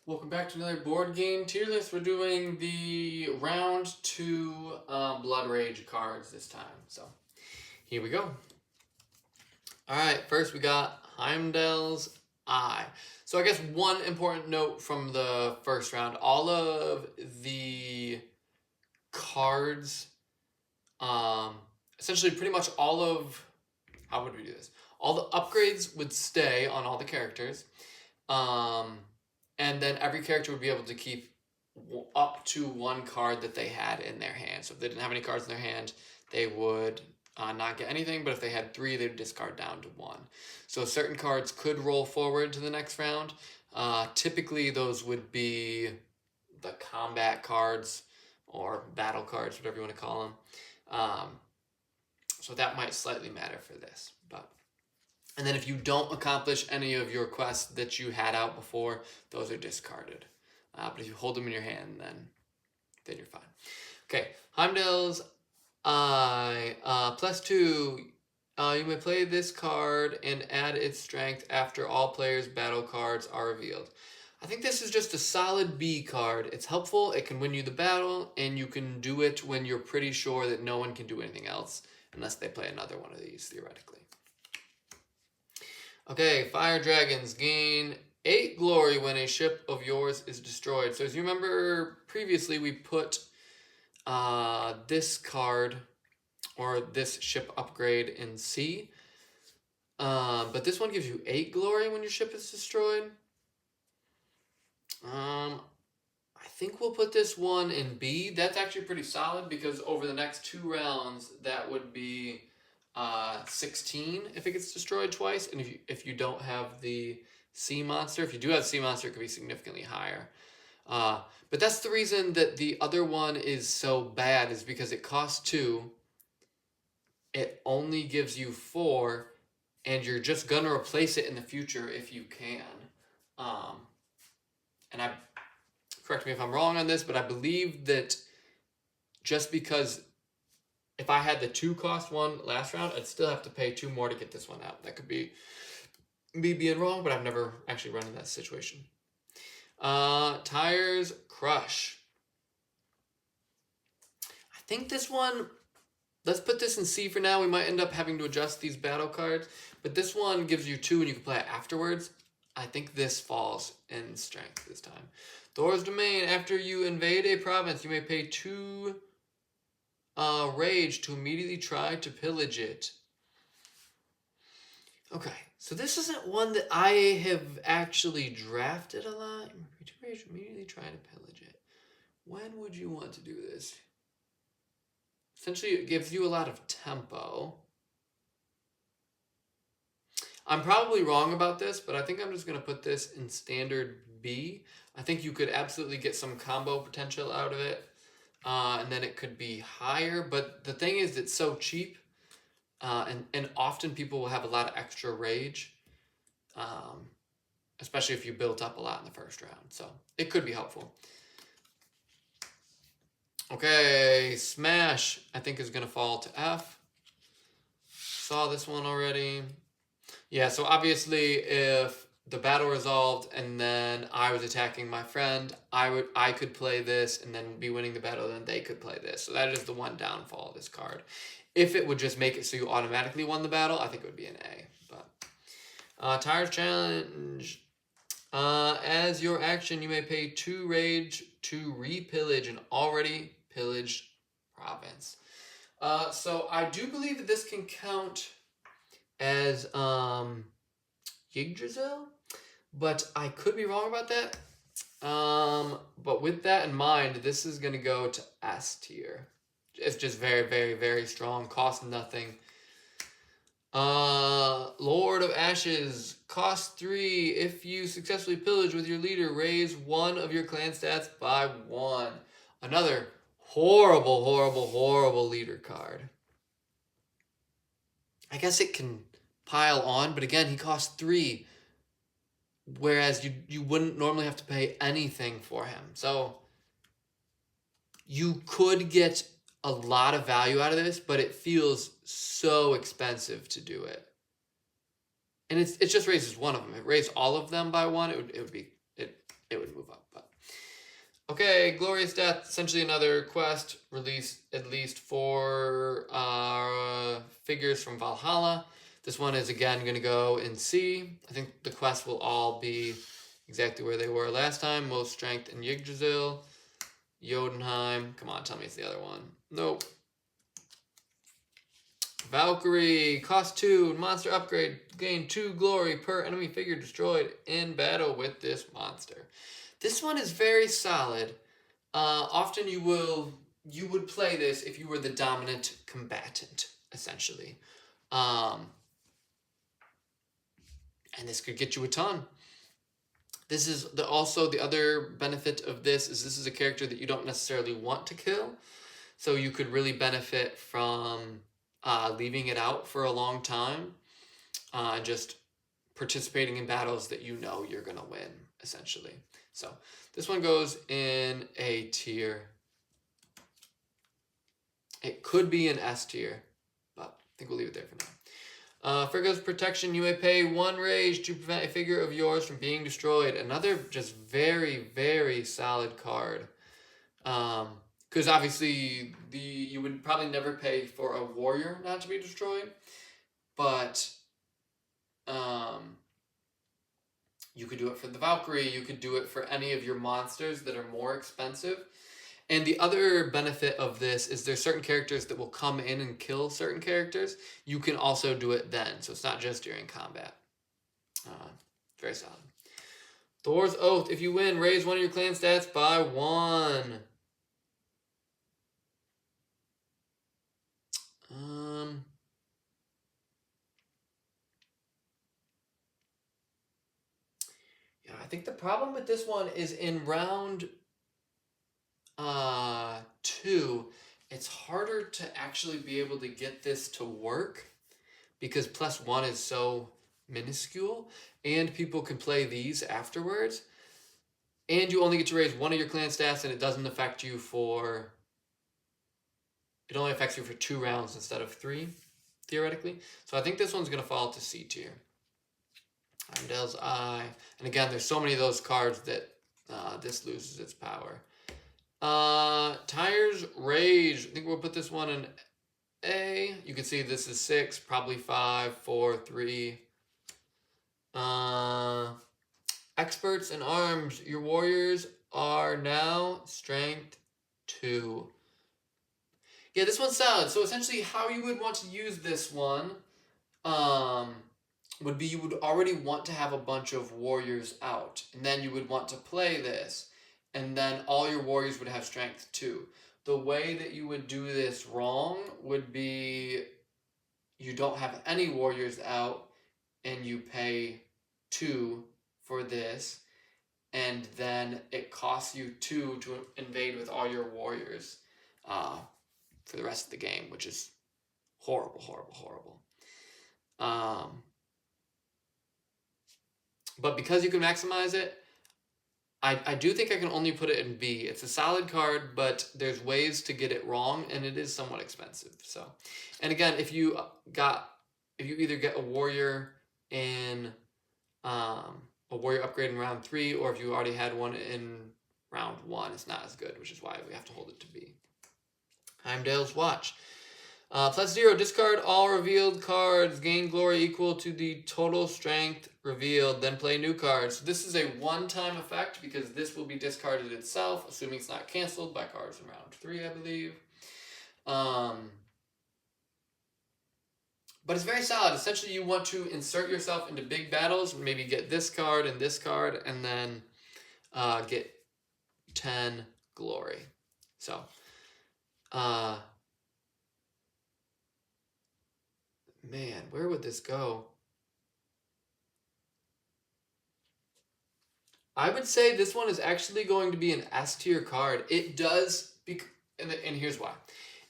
Welcome back to another board game tier list. We're doing the round 2 Blood Rage cards this time. So here we go. Alright, first we got Heimdall's Eye. So I guess one important note from the first round, all of the cards, essentially pretty much all of, how would we do this? All the upgrades would stay on all the characters. And then every character would be able to keep up to one card that they had in their hand. So if they didn't have any cards in their hand, they would not get anything. But if they had 3, they'd discard down to 1. So certain cards could roll forward to the next round. Typically, those would be the combat cards or battle cards, whatever you want to call them. So that might slightly matter for this. And then if you don't accomplish any of your quests that you had out before, those are discarded. But if you hold them in your hand, then you're fine. Okay, Heimdall's Eye. +2. You may play this card and add its strength after all players' battle cards are revealed. I think this is just a solid B card. It's helpful, it can win you the battle, and you can do it when you're pretty sure that no one can do anything else, unless they play another one of these, theoretically. Okay, Fire Dragons gain 8 glory when a ship of yours is destroyed. So as you remember previously, we put this card or this ship upgrade in C. But this one gives you 8 glory when your ship is destroyed. I think we'll put this one in B. That's actually pretty solid because over the next 2 rounds, that would be 16 if it gets destroyed twice, and if you don't have the sea monster, if you do have sea monster, it could be significantly higher. But that's the reason that the other one is so bad, is because it costs 2, it only gives you 4, and you're just gonna replace it in the future if you can. And correct me if I'm wrong on this, but I believe that just because if I had the 2 cost one last round, I'd still have to pay 2 more to get this one out. That could be me being wrong, but I've never actually run in that situation. Tires Crush. I think this one, let's put this in C for now. We might end up having to adjust these battle cards, but this one gives you 2 and you can play it afterwards. I think this falls in strength this time. Thor's Domain. After you invade a province, you may pay 2 rage to immediately try to pillage it. Okay, so this isn't one that I have actually drafted a lot. 2 rage to immediately try to pillage it. When would you want to do this? Essentially, it gives you a lot of tempo. I'm probably wrong about this, but I think I'm just going to put this in standard B. I think you could absolutely get some combo potential out of it. And then it could be higher, but the thing is, it's so cheap, and often people will have a lot of extra rage, especially if you built up a lot in the first round, so it could be helpful. Okay, Smash, I think is going to fall to F. Saw this one already. Yeah, so obviously if the battle resolved and then I was attacking my friend, I could play this and then be winning the battle, then they could play this. So that is the one downfall of this card. If it would just make it so you automatically won the battle, I think it would be an A. But Tires Challenge. As your action, you may pay 2 rage to repillage an already pillaged province. So I do believe that this can count as Yggdrasil, but I could be wrong about that. But with that in mind, this is going to go to S tier. It's just very, very, very strong. Costs nothing. Lord of Ashes. Cost 3. If you successfully pillage with your leader, raise 1 of your clan stats by 1. Another horrible, horrible, horrible leader card. I guess it can pile on, but again, he costs 3. Whereas you wouldn't normally have to pay anything for him. So you could get a lot of value out of this, but it feels so expensive to do it. And it just raises 1 of them. If it raised all of them by 1, it it would move up. But okay, Glorious Death, essentially another quest, released at least 4 figures from Valhalla. This one is again going to go in C. I think the quests will all be exactly where they were last time. Most Strength in Yggdrasil. Jotunheim. Come on, tell me it's the other one. Nope. Valkyrie, cost 2, monster upgrade, gain 2 glory per enemy figure destroyed in battle with this monster. This one is very solid. Often you would play this if you were the dominant combatant, essentially. And this could get you a ton. This is also the other benefit of this is a character that you don't necessarily want to kill. So you could really benefit from leaving it out for a long time, just participating in battles that you know you're going to win, essentially. So this one goes in A tier. It could be an S tier, but I think we'll leave it there for now. Frigga's Protection, you may pay 1 rage to prevent a figure of yours from being destroyed. Another just very, very solid card. Because obviously you would probably never pay for a warrior not to be destroyed, but you could do it for the Valkyrie, you could do it for any of your monsters that are more expensive. And the other benefit of this is there's certain characters that will come in and kill certain characters. You can also do it then, so it's not just during combat. Very solid. Thor's Oath, if you win, raise one of your clan stats by 1. Yeah, I think the problem with this one is in round 2, it's harder to actually be able to get this to work because +1 is so minuscule, and people can play these afterwards, and you only get to raise one of your clan stats, and it doesn't affect you for... It only affects you for 2 rounds instead of 3, theoretically. So I think this one's going to fall to C tier. Heimdall's Eye. And again, there's so many of those cards that this loses its power. Tyre's Rage. I think we'll put this one in A. You can see this is 6, probably 5, 4, 3. Experts in Arms. Your warriors are now Strength 2. Yeah, this one's solid. So essentially how you would want to use this one would be you would already want to have a bunch of warriors out. And then you would want to play this. And then all your warriors would have Strength 2. The way that you would do this wrong would be you don't have any warriors out and you pay 2 for this. And then it costs you 2 to invade with all your warriors for the rest of the game, which is horrible, horrible, horrible. But because you can maximize it, I do think I can only put it in B. It's a solid card, but there's ways to get it wrong, and it is somewhat expensive. So, and again, if you either get a warrior in a warrior upgrade in round 3, or if you already had one in round 1, it's not as good, which is why we have to hold it to B. Heimdall's Watch. +0, discard all revealed cards, gain glory equal to the total strength revealed, then play new cards. So this is a one-time effect because this will be discarded itself, assuming it's not canceled by cards in round 3, I believe. But it's very solid. Essentially, you want to insert yourself into big battles, maybe get this card, and then get 10 glory. So, man, where would this go? I would say this one is actually going to be an S tier card. It does, and here's why.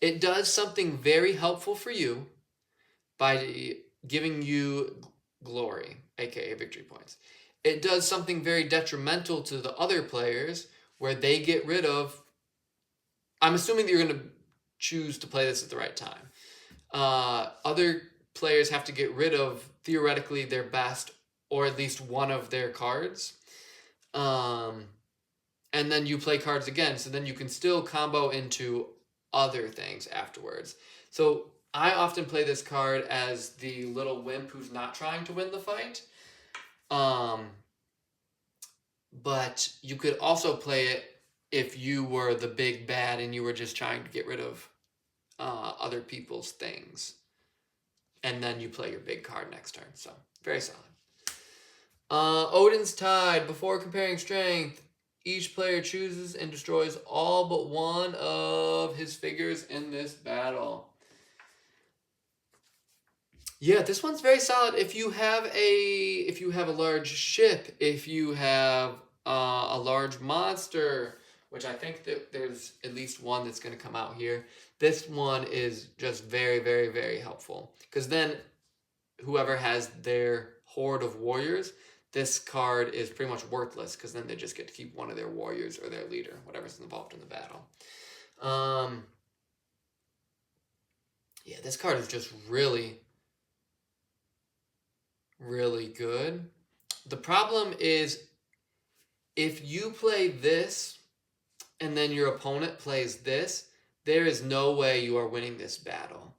It does something very helpful for you by giving you glory, aka victory points. It does something very detrimental to the other players where they get rid of... I'm assuming that you're going to choose to play this at the right time. Other players have to get rid of, theoretically, their best or at least one of their cards. And then you play cards again, so then you can still combo into other things afterwards. So I often play this card as the little wimp who's not trying to win the fight. But you could also play it if you were the big bad and you were just trying to get rid of other people's things. And then you play your big card next turn. So, very solid. Odin's Tide. Before comparing strength, each player chooses and destroys all but one of his figures in this battle. Yeah, this one's very solid. If you have a large ship, if you have a large monster, which I think that there's at least one that's going to come out here. This one is just very, very, very helpful. Because then whoever has their horde of warriors, this card is pretty much worthless because then they just get to keep one of their warriors or their leader, whatever's involved in the battle. Yeah, this card is just really, really good. The problem is if you play this and then your opponent plays this, there is no way you are winning this battle.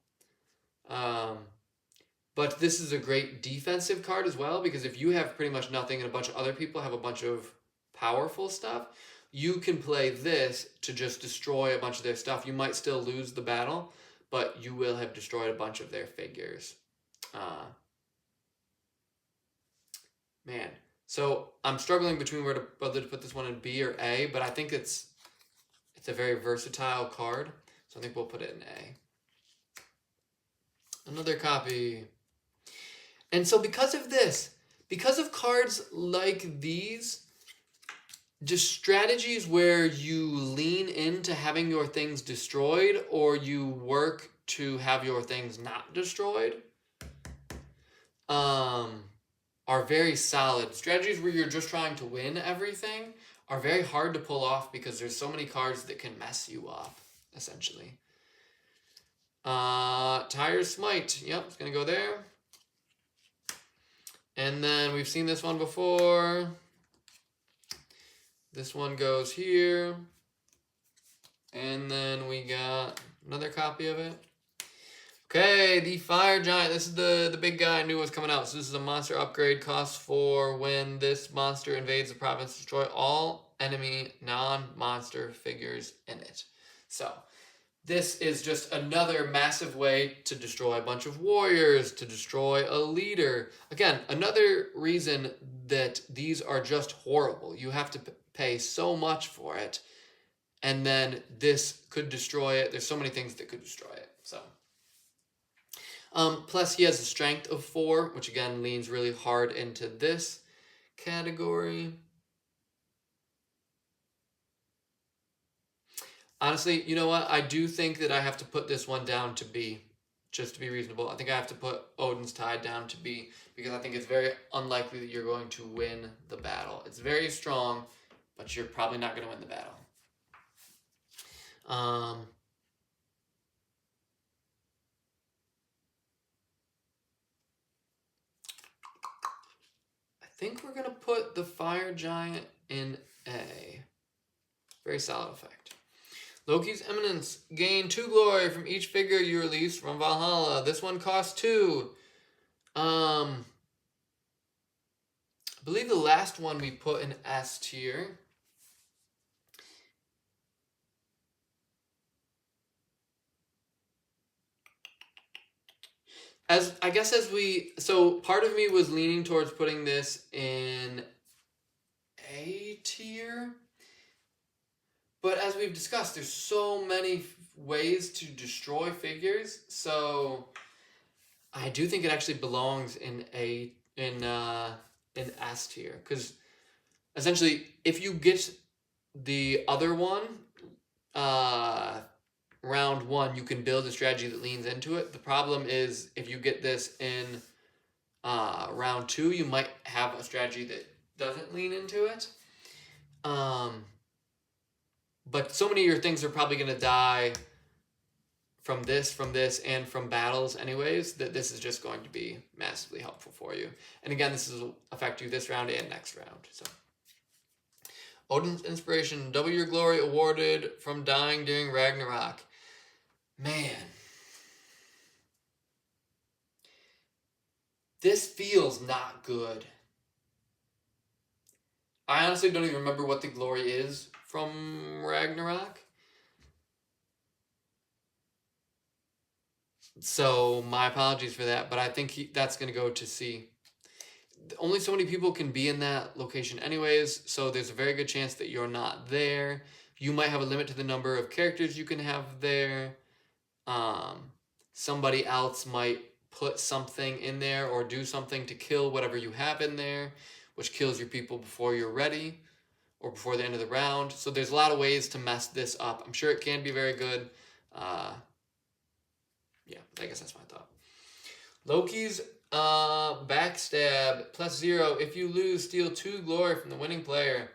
But this is a great defensive card as well, because if you have pretty much nothing and a bunch of other people have a bunch of powerful stuff, you can play this to just destroy a bunch of their stuff. You might still lose the battle, but you will have destroyed a bunch of their figures. Man. So I'm struggling between whether to put this one in B or A, but I think it's a very versatile card. So I think we'll put it in A. Another copy. And so because of this, because of cards like these, just strategies where you lean into having your things destroyed or you work to have your things not destroyed, are very solid. Strategies where you're just trying to win everything are very hard to pull off because there's so many cards that can mess you up, essentially. Tire Smite. Yep, it's going to go there. And then we've seen this one before. This one goes here. And then we got another copy of it. Okay, the Fire Giant. This is the big guy I knew was coming out. So this is a monster upgrade. Costs 4 when this monster invades the province. Destroy all enemy non-monster figures in it. So this is just another massive way to destroy a bunch of warriors, to destroy a leader. Again, another reason that these are just horrible. You have to pay so much for it. And then this could destroy it. There's so many things that could destroy it. So. Plus he has a strength of 4, which again leans really hard into this category. Honestly, you know what? I do think that I have to put this one down to B, just to be reasonable. I think I have to put Odin's Tide down to B, because I think it's very unlikely that you're going to win the battle. It's very strong, but you're probably not going to win the battle. I think we're going to put the Fire Giant in A. Very solid effect. Loki's Eminence. Gain 2 glory from each figure you release from Valhalla. This one costs 2. I believe the last one we put in S tier. So part of me was leaning towards putting this in A tier. But as we've discussed, there's so many ways to destroy figures. So I do think it actually belongs in S tier, because essentially if you get the other one, round 1, you can build a strategy that leans into it. The problem is if you get this in round 2, you might have a strategy that doesn't lean into it. But so many of your things are probably going to die from this, and from battles anyways, that this is just going to be massively helpful for you. And again, this will affect you this round and next round. So Odin's inspiration. Double your glory awarded from dying during Ragnarok. Man. This feels not good. I honestly don't even remember what the glory is from Ragnarok. So my apologies for that, but I think that's going to go to C. Only so many people can be in that location anyways, so there's a very good chance that you're not there. You might have a limit to the number of characters you can have there. Somebody else might put something in there or do something to kill whatever you have in there, which kills your people before you're ready or before the end of the round. So there's a lot of ways to mess this up. I'm sure it can be very good. Yeah, I guess that's my thought. Loki's backstab +0. If you lose, steal 2 glory from the winning player.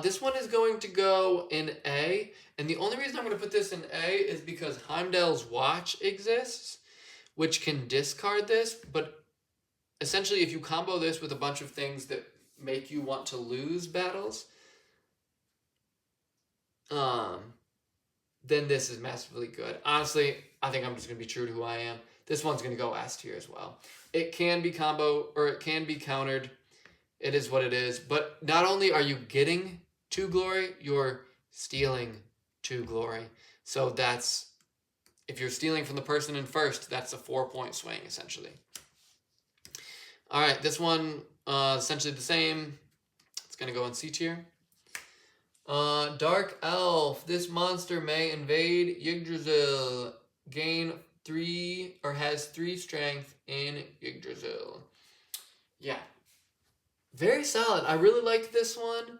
This one is going to go in A, and the only reason I'm going to put this in A is because Heimdall's Watch exists, which can discard this, but essentially if you combo this with a bunch of things that make you want to lose battles, then this is massively good. Honestly, I think I'm just going to be true to who I am. This one's going to go S tier as well. It can be combo, or it can be countered. It is what it is. But not only are you getting 2 glory, you're stealing 2 glory. So that's, if you're stealing from the person in first, that's a 4-point swing, essentially. All right, this one, essentially the same. It's going to go in C tier. Dark Elf. This monster may invade Yggdrasil. Gain 3, or has 3 strength in Yggdrasil. Yeah. Very solid. I really like this one.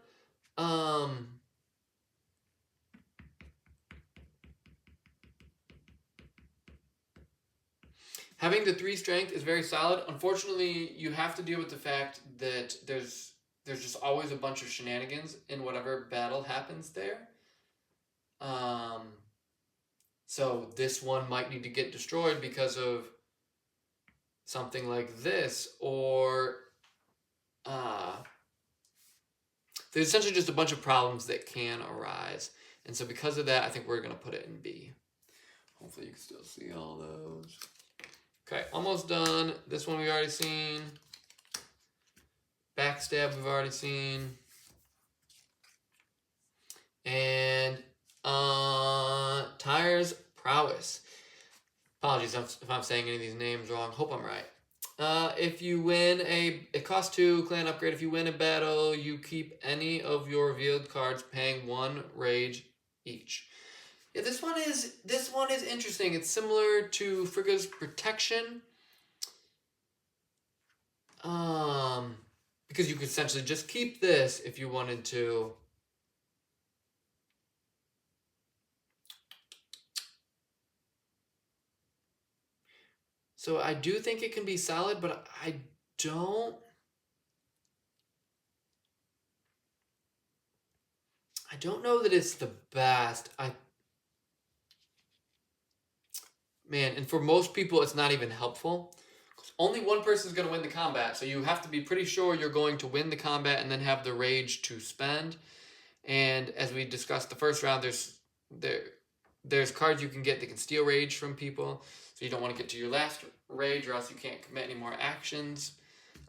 Having the 3 strength is very solid. Unfortunately, you have to deal with the fact that there's just always a bunch of shenanigans in whatever battle happens there. So this one might need to get destroyed because of something like this, or there's essentially just a bunch of problems that can arise. And so because of that, I think we're going to put it in B. Hopefully you can still see all those. Okay, almost done. This one we've already seen. Backstab we've already seen. And Tyre's Prowess. Apologies if I'm saying any of these names wrong. Hope I'm right. If you win it costs 2 clan upgrade. If you win a battle, you keep any of your revealed cards paying 1 rage each. Yeah, this one is interesting. It's similar to Frigga's Protection. Because you could essentially just keep this if you wanted to. So I do think it can be solid, but I don't know that it's the best. Man, and for most people, it's not even helpful. Only one person is going to win the combat, so you have to be pretty sure you're going to win the combat and then have the rage to spend. And as we discussed the first round, there's cards you can get that can steal rage from people, so you don't want to get to your last rage, or else you can't commit any more actions,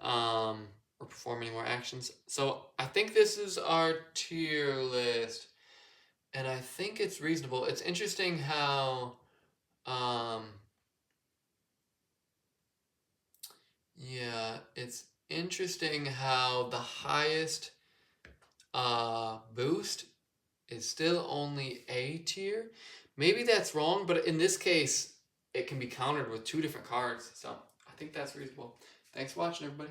or perform any more actions. So I think this is our tier list, and I think it's reasonable. It's interesting how yeah, it's interesting how the highest boost is still only A tier. Maybe that's wrong, but in this case, it can be countered with 2 different cards. So I think that's reasonable. Thanks for watching, everybody.